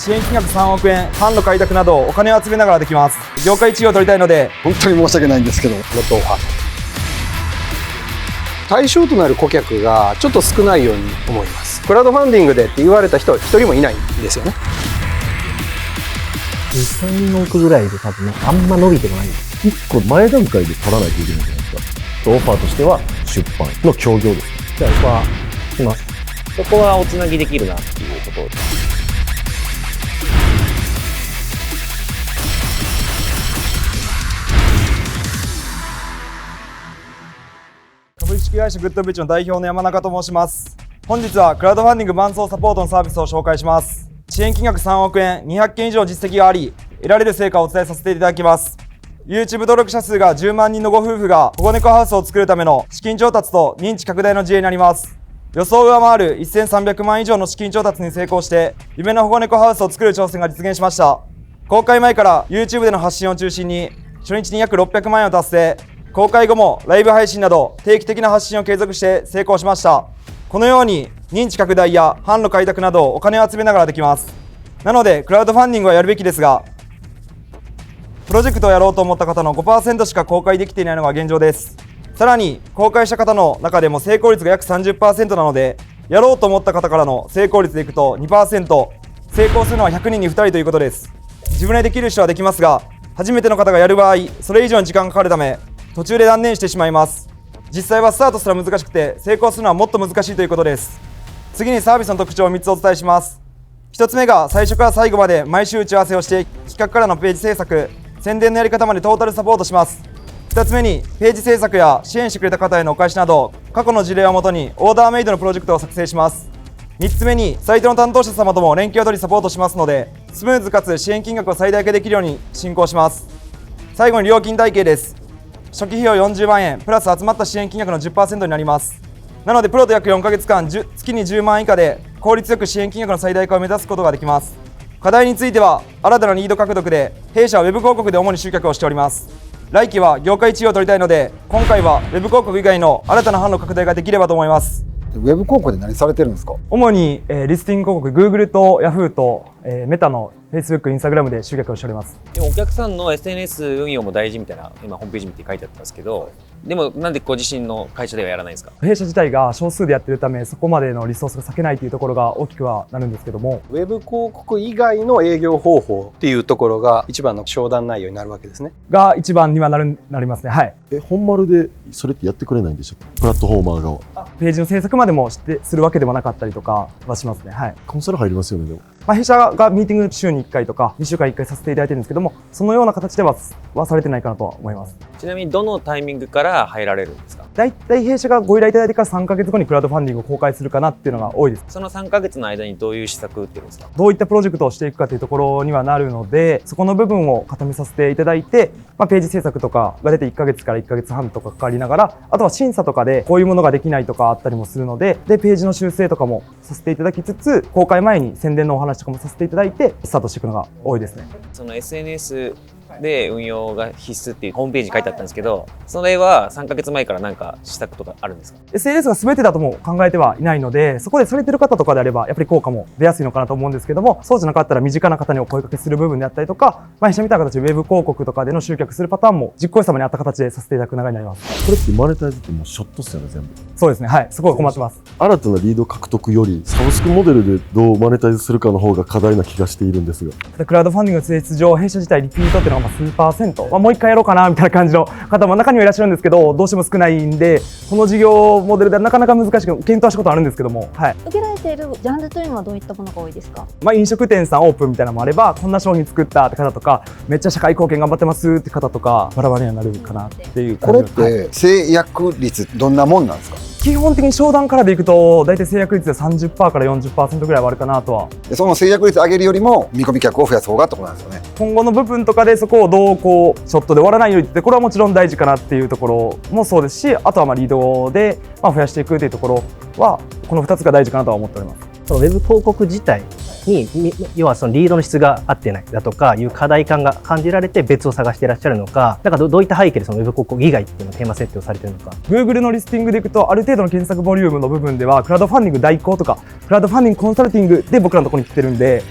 支援金額3億円、販路開拓などお金を集めながらできます。業界1位を取りたいので、本当に申し訳ないんですけど、もっとオファー対象となる顧客がちょっと少ないように思います。クラウドファンディングでって言われた人は一人もいないんですよね。2、3億ぐらいで多分あんま伸びてもない。1個前段階で取らないといけないじゃないですか。オファーとしては出版の協業ですね。じゃあオファーします。そこはおつなぎできるなっていうこと。株式会社グッドビッチの代表の山中と申します。本日はクラウドファンディング伴走サポートのサービスを紹介します。支援金額3億円、200件以上実績があり、得られる成果をお伝えさせていただきます。YouTube 登録者数が10万人のご夫婦が保護猫ハウスを作るための資金調達と認知拡大の事例になります。予想を上回る1300万以上の資金調達に成功して、夢の保護猫ハウスを作る挑戦が実現しました。公開前から YouTube での発信を中心に、初日に約600万円を達成。公開後もライブ配信など定期的な発信を継続して成功しました。このように認知拡大や販路開拓などお金を集めながらできます。なのでクラウドファンディングはやるべきですが、プロジェクトをやろうと思った方の 5% しか公開できていないのが現状です。さらに公開した方の中でも成功率が約 30% なので、やろうと思った方からの成功率でいくと 2%、成功するのは100人に2人ということです。自分でできる人はできますが、初めての方がやる場合、それ以上に時間がかかるため途中で断念してしまいます。実際はスタートすら難しくて、成功するのはもっと難しいということです。次にサービスの特徴を3つお伝えします。1つ目が最初から最後まで毎週打ち合わせをして、企画からのページ制作、宣伝のやり方までトータルサポートします。2つ目にページ制作や支援してくれた方へのお返しなど、過去の事例をもとにオーダーメイドのプロジェクトを作成します。3つ目にサイトの担当者様とも連携を取りサポートしますので、スムーズかつ支援金額を最大化できるように進行します。最後に料金体系です。初期費用40万円プラス集まった支援金額の 10% になります。なのでプロと約4ヶ月間月に10万円以下で効率よく支援金額の最大化を目指すことができます。課題については新たなリード獲得で、弊社は Web 広告で主に集客をしております。来期は業界1位を取りたいので、今回は Web 広告以外の新たな販路拡大ができればと思います。ウェブ広告で何されてるんですか？主に、リスティング広告 Google と Yahoo と、メタの Facebook、Instagram で集客をしております。でもお客さんの SNS 運用も大事みたいな今ホームページ見て書いてあったんですけど、でもなんでご自身の会社ではやらないんですか？弊社自体が少数でやっているため、そこまでのリソースが割けないというところが大きくはなるんですけども、ウェブ広告以外の営業方法っていうところが一番の商談内容になるわけですね。が一番にはなりますね。はい。本丸でそれってやってくれないんでしょうか、プラットフォーマー側。ページの制作までもするわけでもなかったりとかはしますね。はい。コンサル入りますよね、でも。弊社がミーティング週に1回とか2週間に1回させていただいてるんですけども、そのような形ではされてないかなとは思います。ちなみにどのタイミングから入られるんですか？だいたい弊社がご依頼いただいてから3ヶ月後にクラウドファンディングを公開するかなっていうのが多いです。その3ヶ月の間にどういう施策を打ってるんですか？どういったプロジェクトをしていくかというところにはなるので、そこの部分を固めさせていただいて、ページ制作とかが出て1ヶ月から1ヶ月半とかかかりながら、あとは審査とかでこういうものができないとかあったりもするので、ページの修正とかもさせていただきつつ、公開前に宣伝のお話とかもさせていただいてスタートしていくのが多いですね。その SNS で運用が必須っていうホームページに書いてあったんですけど、それは3ヶ月前から何か施策とかあるんですか？ SNS が全てだとも考えてはいないので、そこでされてる方とかであればやっぱり効果も出やすいのかなと思うんですけども、そうじゃなかったら身近な方にお声掛けする部分であったりとか、弊社みたいな形でウェブ広告とかでの集客するパターンも実行者様に合った形でさせていただく流れになります。これってマネタイズってもうショットっすよね、全部。そうですね。はい。すごい困ってます。新たなリード獲得よりサブスクモデルでどうマネタイズするかの方が課題な気がしているんですが、クラウドファンディングの性質上、弊社自体リピートっていうのが数%、もう一回やろうかなみたいな感じの方も中にはいらっしゃるんですけど、どうしても少ないんで、この事業モデルではなかなか難しく検討したことあるんですけども、はい。受けられているジャンルというのはどういったものが多いですか？飲食店さんオープンみたいなのもあれば、こんな商品作ったって方とか、めっちゃ社会貢献頑張ってますって方とか、バラバラにはなるかなっていうこれって制約率どんなもんなんですか？基本的に商談からでいくと、大体制約率で 30% から 40% ぐらいはあるかなとは。その制約率上げるよりも見込み客を増やす方がってことなんですよね。今後の部分とかでそこをどうショットで終わらないようにって、これはもちろん大事かなっていうところもそうですし、あとはリードで増やしていくというところは、この2つが大事かなとは思っております。そのウェブ広告自体に要はそのリードの質が合ってないだとかいう課題感が感じられて別を探していらっしゃるのか、どういった背景でそのウェブ広告以外っていうのテーマ設定をされているのか。 Google のリスティングでいくと、ある程度の検索ボリュームの部分ではクラウドファンディング代行とかクラウドファンディングコンサルティングで僕らのところに来てるんで、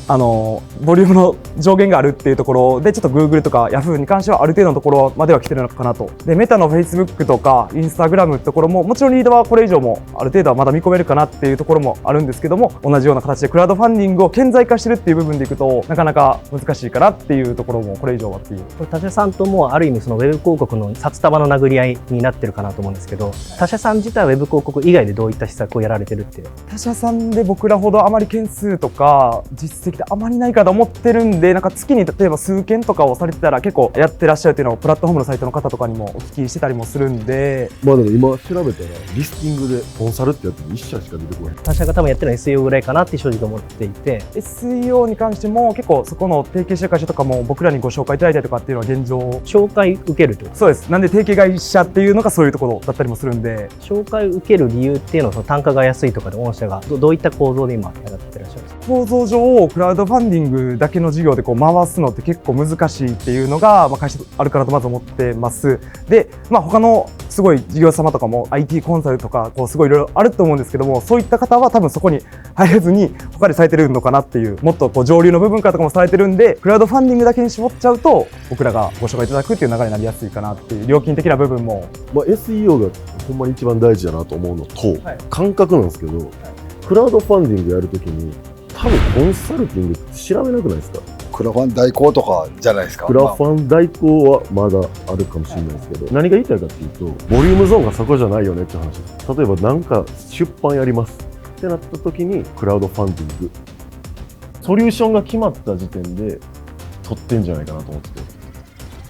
ボリュームの上限があるっていうところでちょっと Google とか Yahoo に関してはある程度のところまでは来てるのかなと。でメタの Facebook とか Instagram ってところももちろんリードはこれ以上もある程度はまだ見込めるかなっていうところもあるんですけども、同じような形でクラウドファンディングを顕在化してるっていう部分でいくとなかなか難しいかなっていうところもこれ以上はっていう。これ他社さんともある意味そのウェブ広告の札束の殴り合いになってるかなと思うんですけど、他社さん自体はウェブ広告以外でどういった施策をやられてるって？他社さんで僕らほどあまり件数とか実績であまりないかと思ってるんで、なんか月に例えば数件とかをされてたら結構やってらっしゃるっていうのをプラットフォームのサイトの方とかにもお聞きしてたりもするんで、まあでも今調べたらリスティングでコンサルってやっても1社しか出てこない。他社が多分やってるのは SEO ぐらいかなって正直思っていて、 SEO に関しても結構そこの提携してる会社とかも僕らにご紹介いただいたりとかっていうのは現状。紹介受けるってこと？そうです。なんで提携会社っていうのがそういうところだったりもするんで、紹介受ける理由っていうのはその単価が安いとかで御社がどういった構造で今やってらっしゃるんですか？構造上クラウドファンディングだけの事業でこう回すのって結構難しいっていうのが、会社あるかなとまず思ってます。で、他のすごい事業者様とかも IT コンサルとかこうすごいいろいろあると思うんですけども、そういった方は多分そこに入れずに他でされてるのかなっていう、もっとこう上流の部分からとかもされてるんで、クラウドファンディングだけに絞っちゃうと僕らがご紹介いただくっていう流れになりやすいかなっていう、料金的な部分も。SEO がほんまに一番大事だなと思うのと、はい感覚なんですけど、クラウドファンディングやるときに多分コンサルティングって調べなくないですか？クラファン代行とかじゃないですか。クラファン代行はまだあるかもしれないですけど、何が言いたいかっていうと、ボリュームゾーンがそこじゃないよねって話です。例えばなんか出版やりますってなった時にクラウドファンディング、ソリューションが決まった時点で取ってんじゃないかなと思ってて、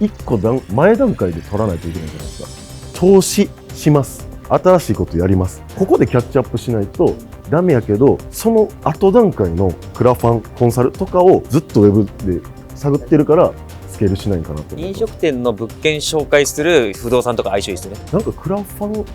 一個前段階で取らないといけないじゃないですか。投資します、新しいことやります、ここでキャッチアップしないとダメやけど、その後段階のクラファンコンサルとかをずっとウェブで探ってるからスケールしないんかなと思う。飲食店の物件紹介する不動産とか相性いいですよね。なんかクラファン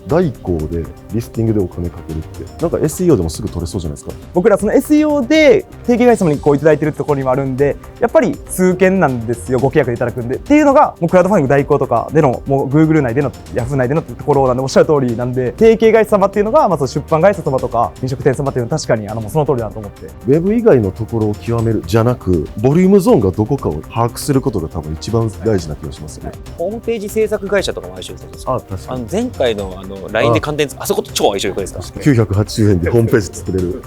代行でリスティングでお金かけるってなんか SEO でもすぐ取れそうじゃないですか。僕らその SEO で提携会社様にこういただいてるところにもあるんで、やっぱり数件なんですよ、ご契約いただくんでっていうのがもうクラウドファンディング代行とかでのもう Google 内での Yahoo 内でのってところなんで、おっしゃる通りなんで、提携会社様っていうのがまず出版会社様とか飲食店様っていうのは確かにもうその通りだと思って。ウェブ以外のところを極めるじゃなく、ボリュームゾーンがどこかを把握することが多分一番大事な気がしますよね。ホームページ制作会社とかも相性いいですよ。あ、確かに。前回のLINE で関連あそこと超相性良くないですか？980円でホームページ作れる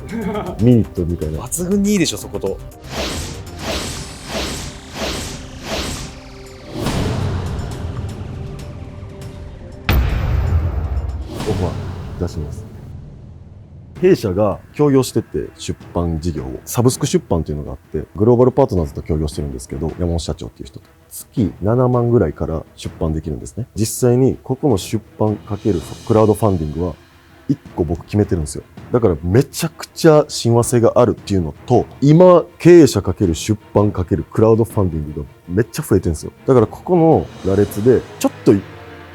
ミニットみたいな。抜群にいいでしょ、そこと。オファー出します。弊社が協業してて出版事業をサブスク出版っていうのがあって、グローバルパートナーズと協業してるんですけど、山本社長っていう人と月7万ぐらいから出版できるんですね。実際にここの出版かけるクラウドファンディングは1個僕決めてるんですよ。だからめちゃくちゃ親和性があるっていうのと、今経営者かける出版かけるクラウドファンディングがめっちゃ増えてるんですよ。だからここの羅列でちょっと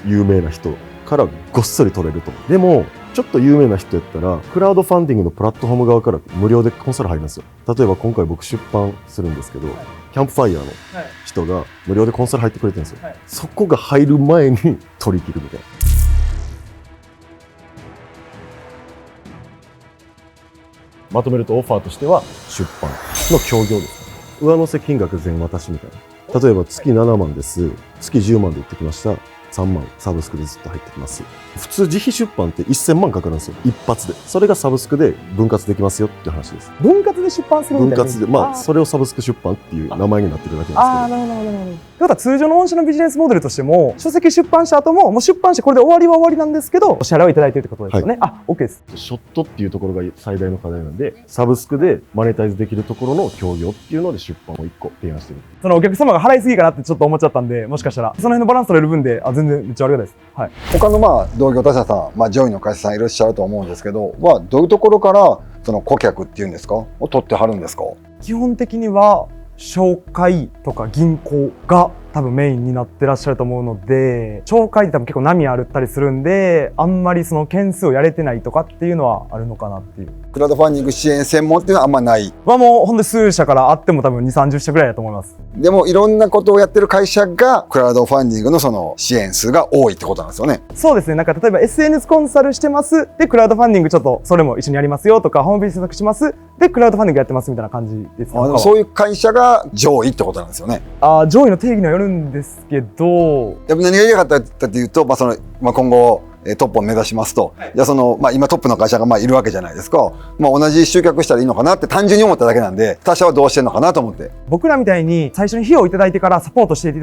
有名な人からごっそり取れると。でもちょっと有名な人やったらクラウドファンディングのプラットフォーム側から無料でコンサル入るんですよ。例えば今回僕出版するんですけど、キャンプファイヤーの人が無料でコンサル入ってくれてるんですよ。そこが入る前に取り切るみたいな。まとめるとオファーとしては出版の協業です。上乗せ金額全渡しみたいな。例えば月7万です。月10万で売ってきました。3万サブスクでずっと入ってきます。普通自費出版って1000万かかるんですよ、一発で。それがサブスクで分割できますよっていう話です。分割で出版するみたいな。分割で、それをサブスク出版っていう名前になってるだけなんですけど。なるほどなるほど。ということは通常の御社のビジネスモデルとしても、書籍出版した後ももう出版してこれで終わりは終わりなんですけど、お支払いをいただいているってことですよね。OK です。ショットっていうところが最大の課題なんで、サブスクでマネタイズできるところの協業っていうので出版を1個提案してる。そのお客様が払いすぎかなってちょっと思っちゃったんで、もしかしたらその辺のバランス取れる分で、全然めっちゃありがたいです。はい。他の同業他社さん、上位の会社さんいらっしゃると思うんですけど、どういうところからその顧客っていうんですかを取ってはるんですか？基本的には商会とか銀行が多分メインになってらっしゃると思うので、紹介って多分結構波あったりするんで、あんまりその件数をやれてないとかっていうのはあるのかなっていう。クラウドファンディング支援専門っていうのはあんまない。はもうほんと数社からあっても多分2、30社ぐらいだと思います。でもいろんなことをやってる会社がクラウドファンディングのその支援数が多いってことなんですよね。そうですね。なんか例えば SNS コンサルしてます。で、クラウドファンディングちょっとそれも一緒にやりますよとか、ホームページ制作します。で、クラウドファンディングやってますみたいな感じですね。そういう会社が上位ってことなんですよね。上位の定義にはよるんですけど、やっぱ何が言いたかったかっていうと、今後トップを目指しますと、じゃあ今トップの会社がいるわけじゃないですか。同じ集客したらいいのかなって単純に思っただけなんで、他社はどうしてんのかなと思って。僕らみたいに最初に費用をいただいてからサポートしてい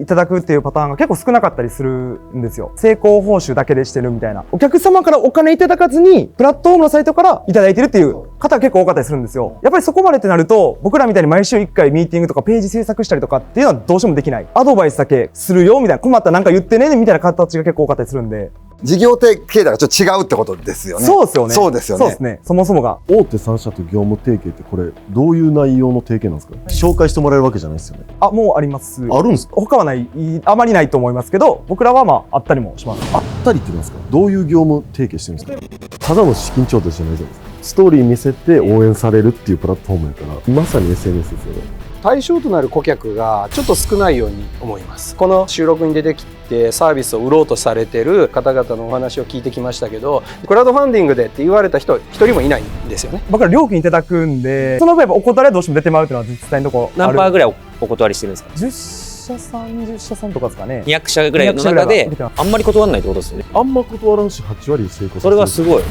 ただくっていうパターンが結構少なかったりするんですよ。成功報酬だけでしてるみたいな。お客様からお金いただかずに、プラットフォームのサイトからいただいてるっていう方が結構多かったりするんですよ。やっぱりそこまでってなると、僕らみたいに毎週1回ミーティングとかページ制作したりとかっていうのはどうしてもできない。アドバイスだけするよみたいな、困ったらなんか言ってねみたいな形が結構多かったりするんで。事業形態がちょっと違うってことですよね。そうですよね。そうですよね。そうですね。そもそもが。大手3社と業務提携ってこれどういう内容の提携なんですか？紹介してもらえるわけじゃないですよね。もうあります。あるんですか？他はない、あまりないと思いますけど、僕らはあったりもします。あったりって言いますか？どういう業務提携してるんですか？ただの資金調達じゃないじゃないですか。ストーリー見せて応援されるっていうプラットフォームやから、まさに SNS ですよね。対象となる顧客がちょっと少ないように思います。この収録に出てきてサービスを売ろうとされてる方々のお話を聞いてきましたけど、クラウドファンディングでって言われた人一人もいないんですよね。僕ら料金いただくんで、その分やっぱお断りはどうしても出てまうっていうのは実際のところある。何パーぐらいお断りしてるんですか？ 10社さん、20社さんとかですかね。200社ぐらいの中であんまり断らないってことですよね。あんま断らんし8割成功させる。それはすごい。